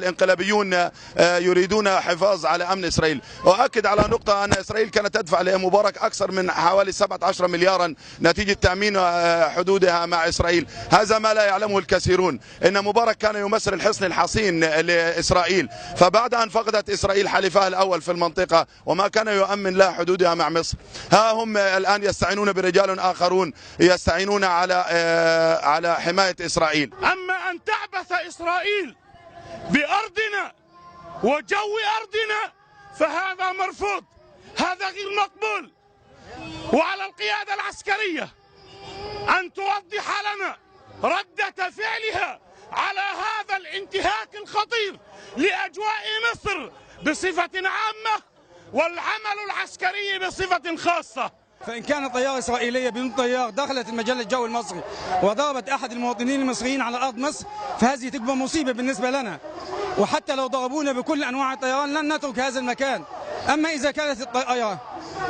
الانقلابيون يريدون حفاظ على أمن إسرائيل. أؤكد على نقطة أن إسرائيل كانت تدفع لمبارك أكثر من حوالي 17 مليارا نتيجة تأمين حدودها مع إسرائيل. هذا ما لا يعلمه الكثيرون، إن مبارك كان يمثل الحصن الحصين لإسرائيل، فبعد أن فقدت إسرائيل حليفها الأول في المنطقة وما كان يؤمن لها حدودها مع مصر، ها هم الآن يستعينون برجال آخرون يستعينون على حماية إسرائيل. أما أن تعبث إسرائيل بأرضنا وجو أرضنا فهذا مرفوض، هذا غير مقبول. وعلى القيادة العسكرية أن توضح لنا ردة فعلها على هذا الانتهاك الخطير لأجواء مصر بصفة عامة والعمل العسكري بصفة خاصة. فإن كانت طيارة إسرائيلية بدون طيار دخلت المجال الجوي المصري وضربت أحد المواطنين المصريين على أرض مصر فهذه تكبر مصيبة بالنسبة لنا، وحتى لو ضربونا بكل أنواع الطيران لن نترك هذا المكان. أما إذا كانت الطائرة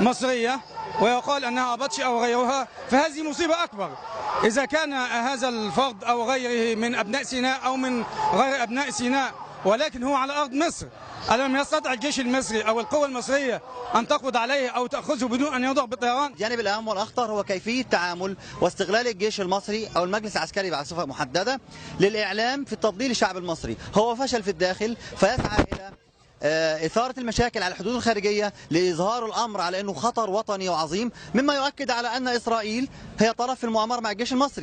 مصرية ويقال أنها أبطشي أو غيرها فهذه مصيبة أكبر. إذا كان هذا الفرد أو غيره من أبناء سيناء أو من غير أبناء سيناء ولكن هو على أرض مصر، ألم يستطع الجيش المصري أو القوى المصرية أن تقبض عليه أو تأخذه بدون أن يضرب بالطيران؟ الجانب الأهم والأخطر هو كيفية تعامل واستغلال الجيش المصري أو المجلس العسكري بصفة محددة للإعلام في تضليل الشعب المصري. هو فشل في الداخل فيسعى إلى إثارة المشاكل على الحدود الخارجية لإظهار الأمر على أنه خطر وطني وعظيم، مما يؤكد على أن إسرائيل هي طرف في المؤامرة مع الجيش المصري.